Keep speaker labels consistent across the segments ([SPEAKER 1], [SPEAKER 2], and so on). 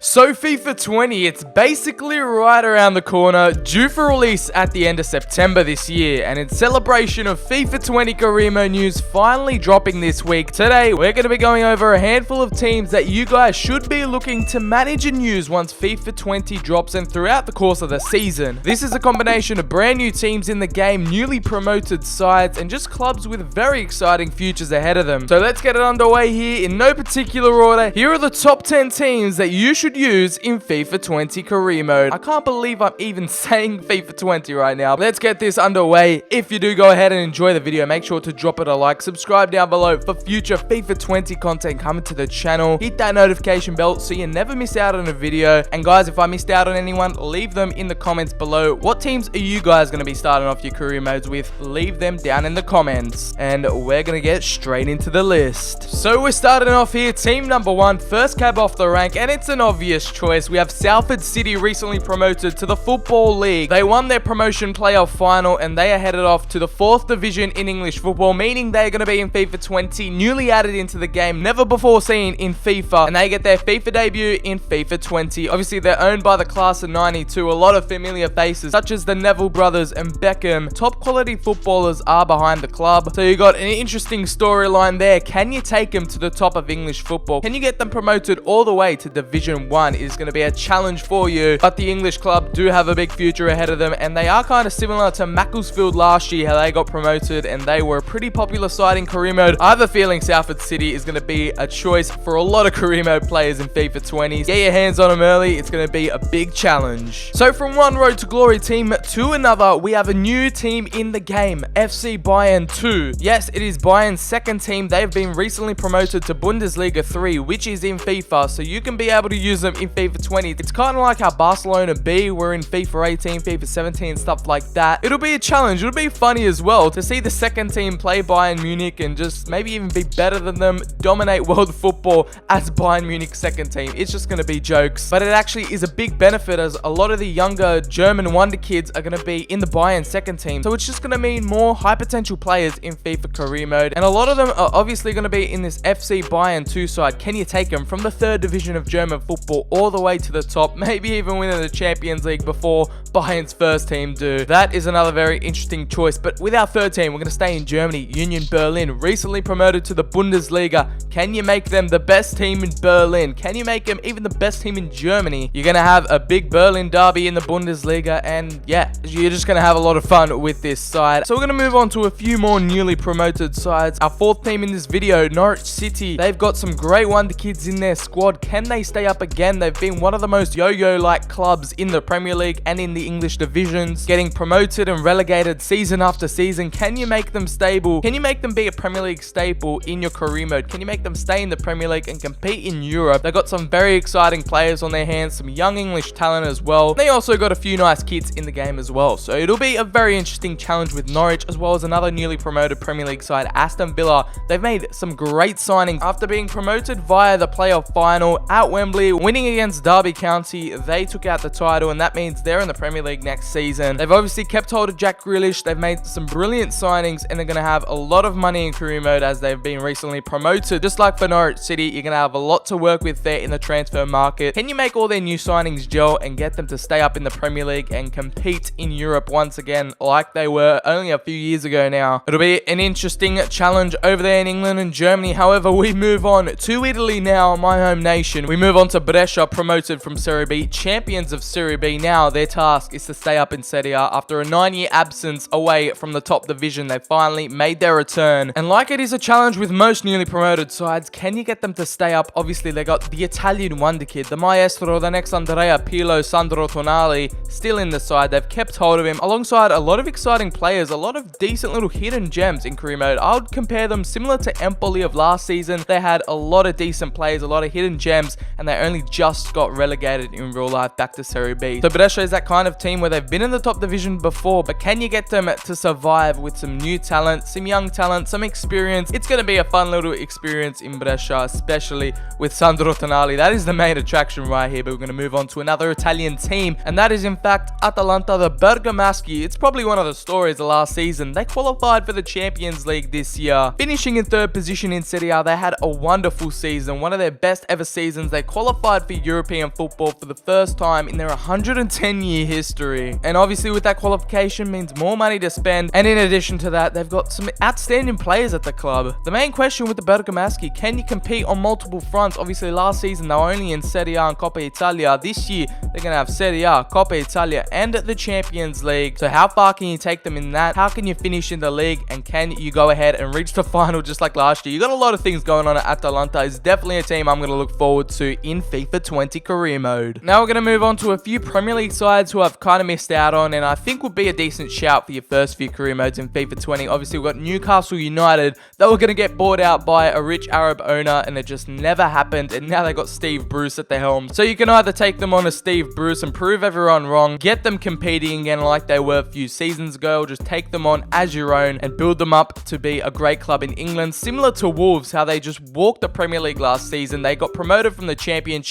[SPEAKER 1] So FIFA 20, it's basically right around the corner, due for release at the end of September this year, and in celebration of FIFA 20 career mode news finally dropping this week, today we're going to be going over a handful of teams that you guys should be looking to manage and use once FIFA 20 drops and throughout the course of the season. This is a combination of brand new teams in the game, newly promoted sides, and just clubs with very exciting futures ahead of them. So let's get it underway here in no particular order. Here are the top 10 teams that you should use in FIFA 20 career mode. I can't believe I'm even saying FIFA 20 right now. Let's get this underway. If you do go ahead and enjoy the video, make sure to drop it a like, subscribe down below for future FIFA 20 content coming to the channel. Hit that notification bell so you never miss out on a video. And guys, if I missed out on anyone, leave them in the comments below. What teams are you guys going to be starting off your career modes with? Leave them down in the comments. And we're going to get straight into the list. So we're starting off here, team number 1, first cab off the rank, and it's an obvious choice. We have Salford City, recently promoted to the Football League. They won their promotion playoff final and they are headed off to the 4th division in English football, meaning they're going to be in FIFA 20, newly added into the game, never before seen in FIFA, and they get their FIFA debut in FIFA 20. Obviously, they're owned by the class of 92. A lot of familiar faces such as the Neville brothers and Beckham. Top quality footballers are behind the club. So you got an interesting storyline there. Can you take them to the top of English football? Can you get them promoted all the way to Division 1? Is going to be a challenge for you, but the English club do have a big future ahead of them, and they are kind of similar to Macclesfield last year, how they got promoted and they were a pretty popular side in career mode. I have a feeling Salford City is going to be a choice for a lot of career mode players in FIFA 20. Get your hands on them early, it's going to be a big challenge. So from one road to glory team to another, we have a new team in the game, FC Bayern 2. Yes, it is Bayern's second team. They've been recently promoted to Bundesliga 3, which is in FIFA, so you can be able to use them in FIFA 20. It's kind of like how Barcelona B were in FIFA 18, FIFA 17, stuff like that. It'll be a challenge. It'll be funny as well to see the second team play Bayern Munich and just maybe even be better than them, dominate world football as Bayern Munich's second team. It's just going to be jokes, but it actually is a big benefit as a lot of the younger German wonder kids are going to be in the Bayern second team. So it's just going to mean more high potential players in FIFA career mode, and a lot of them are obviously going to be in this FC Bayern 2 side. Can you take them from the 3rd division of German football all the way to the top, maybe even winning the Champions League before Bayern's first team do? That is another very interesting choice. But with our third team, we're going to stay in Germany. Union Berlin, recently promoted to the Bundesliga. Can you make them the best team in Berlin? Can you make them even the best team in Germany? You're going to have a big Berlin derby in the Bundesliga, and yeah, you're just going to have a lot of fun with this side. So we're going to move on to a few more newly promoted sides. Our fourth team in this video, Norwich City. They've got some great wonder kids in their squad. Can they stay up again? They've been one of the most yo-yo-like clubs in the Premier League and in the English divisions, getting promoted and relegated season after season. Can you make them stable? Can you make them be a Premier League staple in your career mode? Can you make them stay in the Premier League and compete in Europe? They've got some very exciting players on their hands, some young English talent as well. They also got a few nice kids in the game as well. So it'll be a very interesting challenge with Norwich, as well as another newly promoted Premier League side, Aston Villa. They've made some great signings after being promoted via the playoff final at Wembley, winning against Derby County. They took out the title, and that means they're in the Premier League next season. They've obviously kept hold of Jack Grealish. They've made some brilliant signings, and they're going to have a lot of money in career mode as they've been recently promoted. Just like for Norwich City, you're going to have a lot to work with there in the transfer market. Can you make all their new signings gel and get them to stay up in the Premier League and compete in Europe once again like they were only a few years ago now? It'll be an interesting challenge over there in England and Germany. However, we move on to Italy now, my home nation. We move on to Brescia, promoted from Serie B, champions of Serie B now. Their task is to stay up in Serie A. After a 9-year absence away from the top division, they finally made their return. And like it is a challenge with most newly promoted sides, can you get them to stay up? Obviously, they got the Italian wonder kid, the maestro, the next Andrea Pirlo, Sandro Tonali, still in the side. They've kept hold of him alongside a lot of exciting players, a lot of decent little hidden gems in career mode. I would compare them similar to Empoli of last season. They had a lot of decent players, a lot of hidden gems, and they only just got relegated in real life back to Serie B. So Brescia is that kind of team where they've been in the top division before, but can you get them to survive with some new talent, some young talent, some experience? It's going to be a fun little experience in Brescia, especially with Sandro Tonali. That is the main attraction right here, but we're going to move on to another Italian team, and that is in fact Atalanta, the Bergamaschi. It's probably one of the stories of last season. They qualified for the Champions League this year, finishing in 3rd position in Serie A. They had a wonderful season, one of their best ever seasons. They qualified qualified for European football for the first time in their 110-year history. And obviously with that qualification means more money to spend, and in addition to that, they've got some outstanding players at the club. The main question with the Bergamaschi, can you compete on multiple fronts? Obviously last season they were only in Serie A and Coppa Italia. This year they're going to have Serie A, Coppa Italia and the Champions League. So how far can you take them in that? How can you finish in the league, and can you go ahead and reach the final just like last year? You got a lot of things going on at Atalanta. It's definitely a team I'm going to look forward to in FIFA 20 career mode. Now we're going to move on to a few Premier League sides who I've kind of missed out on, and I think would be a decent shout for your first few career modes in FIFA 20. Obviously we've got Newcastle United. They were going to get bought out by a rich Arab owner, and it just never happened, and now they got Steve Bruce at the helm. So you can either take them on as Steve Bruce and prove everyone wrong, get them competing again like they were a few seasons ago, or just take them on as your own and build them up to be a great club in England, similar to Wolves, how they just walked the Premier League last season. They got promoted from the Championship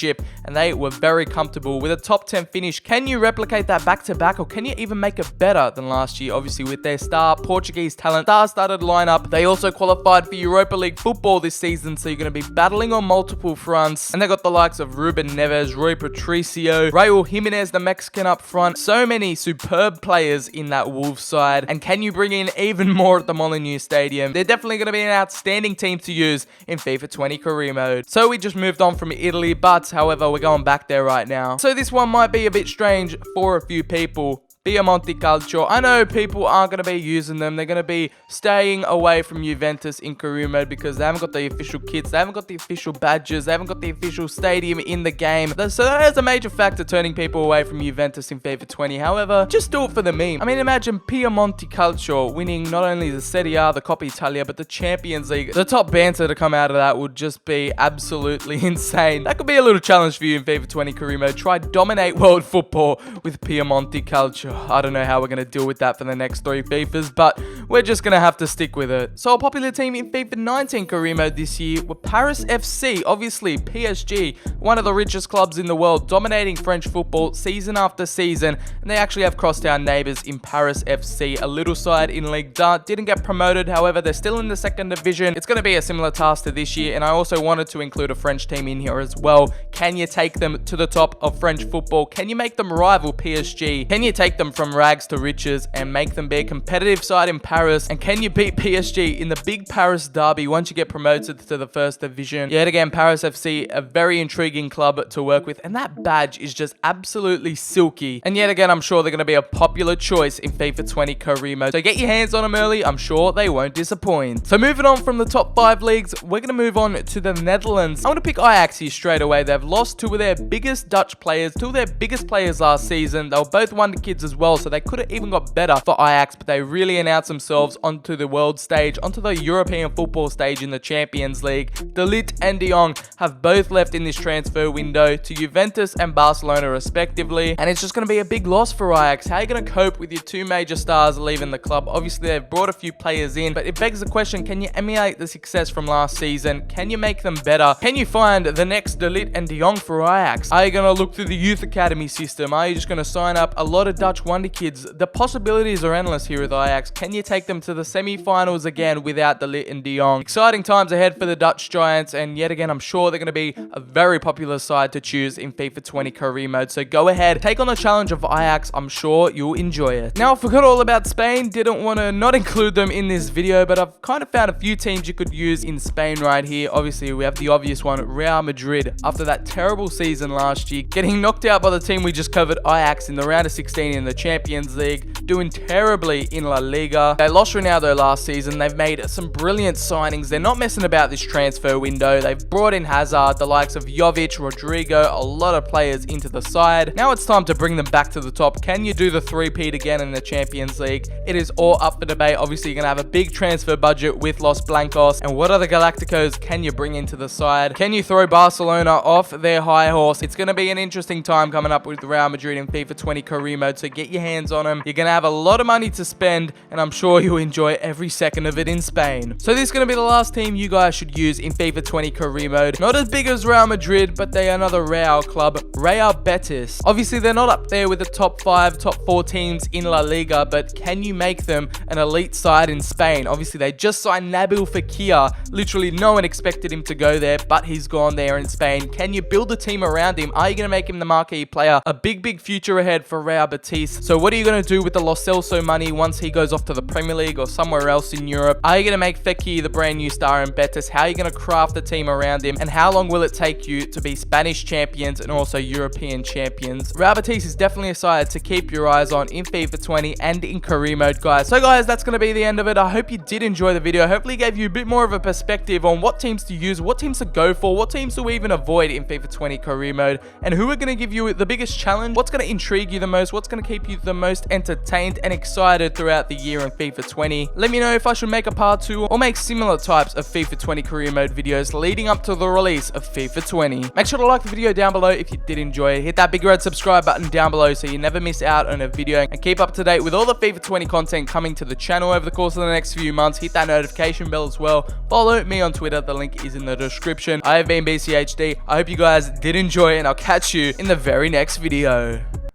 [SPEAKER 1] and they were very comfortable with a top 10 finish. Can you replicate that back to back, or can you even make it better than last year? Obviously with their star Portuguese talent, star-studded lineup. They also qualified for Europa League football this season, so you're going to be battling on multiple fronts. And they got the likes of Ruben Neves, Rui Patricio, Raul Jimenez, the Mexican up front. So many superb players in that Wolves side. And can you bring in even more at the Molineux Stadium? They're definitely going to be an outstanding team to use in FIFA 20 career mode. So we just moved on from Italy, but however, we're going back there right now. So this one might be a bit strange for a few people. Monte Carlo. I know people aren't going to be using them. They're going to be staying away from Juventus in career mode because they haven't got the official kits, they haven't got the official badges, they haven't got the official stadium in the game. So that is a major factor turning people away from Juventus in FIFA 20. However, just do it for the meme. I mean, imagine Monte Carlo winning not only the Serie A, the Coppa Italia, but the Champions League. The top banter to come out of that would just be absolutely insane. That could be a little challenge for you in FIFA 20 career mode. Try dominate world football with Monte Carlo. I don't know how we're going to deal with that for the next 3 FIFAs, but we're just going to have to stick with it. So a popular team in FIFA 19 career mode this year were Paris FC, obviously PSG, one of the richest clubs in the world, dominating French football season after season, and they actually have crosstown neighbours in Paris FC, a little side in Ligue 1, didn't get promoted, however they're still in the second division. It's going to be a similar task to this year, and I also wanted to include a French team in here as well. Can you take them to the top of French football? Can you make them rival PSG? Can you take them from rags to riches and make them be a competitive side in Paris? And can you beat PSG in the big Paris derby once you get promoted to the first division? Yet again, Paris FC, a very intriguing club to work with, and that badge is just absolutely silky. And yet again, I'm sure they're going to be a popular choice in FIFA 20 career mode. So get your hands on them early, I'm sure they won't disappoint. So moving on from the top 5 leagues, we're going to move on to the Netherlands. I'm going to pick Ajax here straight away. They've lost 2 of their biggest Dutch players, 2 of their biggest players last season. They were both wonder kids as well, so they could have even got better for Ajax, but they really announced themselves onto the world stage, onto the European football stage in the Champions League. De Ligt and De Jong have both left in this transfer window to Juventus and Barcelona respectively, and it's just going to be a big loss for Ajax. How are you going to cope with your 2 major stars leaving the club? Obviously they've brought a few players in, but it begs the question, can you emulate the success from last season? Can you make them better? Can you find the next De Ligt and De Jong for Ajax? Are you going to look through the youth academy system? Are you just going to sign up a lot of Dutch wonder kids? The possibilities are endless here with Ajax. Can you take them to the semi-finals again without De Ligt and De Jong? Exciting times ahead for the Dutch Giants, and yet again I'm sure they're going to be a very popular side to choose in FIFA 20 career mode. So go ahead, take on the challenge of Ajax. I'm sure you'll enjoy it. Now I forgot all about Spain, didn't want to not include them in this video, but I've kind of found a few teams you could use in Spain right here. Obviously we have the obvious one, Real Madrid. After that terrible season last year, getting knocked out by the team we just covered, Ajax, in the round of 16 in the Champions League, doing terribly in La Liga. They lost Ronaldo last season. They've made some brilliant signings. They're not messing about this transfer window. They've brought in Hazard, the likes of Jovic, Rodrigo, a lot of players into the side. Now it's time to bring them back to the top. Can you do the three-peat again in the Champions League? It is all up for debate. Obviously, you're going to have a big transfer budget with Los Blancos. And what other Galacticos can you bring into the side? Can you throw Barcelona off their high horse? It's going to be an interesting time coming up with Real Madrid in FIFA 20 career mode. So get your hands on them. You're going to have a lot of money to spend, and I'm sure you'll enjoy every second of it in Spain. So this is going to be the last team you guys should use in FIFA 20 career mode. Not as big as Real Madrid, but they are another Real club, Real Betis. Obviously, they're not up there with the top 5, top 4 teams in La Liga, but can you make them an elite side in Spain? Obviously, they just signed Nabil Fekir. Literally, no one expected him to go there, but he's gone there in Spain. Can you build a team around him? Are you going to make him the marquee player? A big future ahead for Real Betis. So what are you going to do with the Lo Celso money once he goes off to the Premier League or somewhere else in Europe? Are you going to make Fekir the brand new star in Betis? How are you going to craft the team around him? And how long will it take you to be Spanish champions and also European champions? Real Betis is definitely a side to keep your eyes on in FIFA 20 and in career mode, guys. So guys, that's going to be the end of it. I hope you did enjoy the video. Hopefully it gave you a bit more of a perspective on what teams to use, what teams to go for, what teams to even avoid in FIFA 20 career mode, and who are going to give you the biggest challenge, what's going to intrigue you the most, what's going to keep you the most entertained and excited throughout the year in FIFA 20. Let me know if I should make a part 2 or make similar types of FIFA 20 career mode videos leading up to the release of FIFA 20. Make sure to like the video down below if you did enjoy it. Hit that big red subscribe button down below so you never miss out on a video, and keep up to date with all the FIFA 20 content coming to the channel over the course of the next few months. Hit that notification bell as well. Follow me on Twitter. The link is in the description. I have been BCHD. I hope you guys did enjoy it, and I'll catch you in the very next video.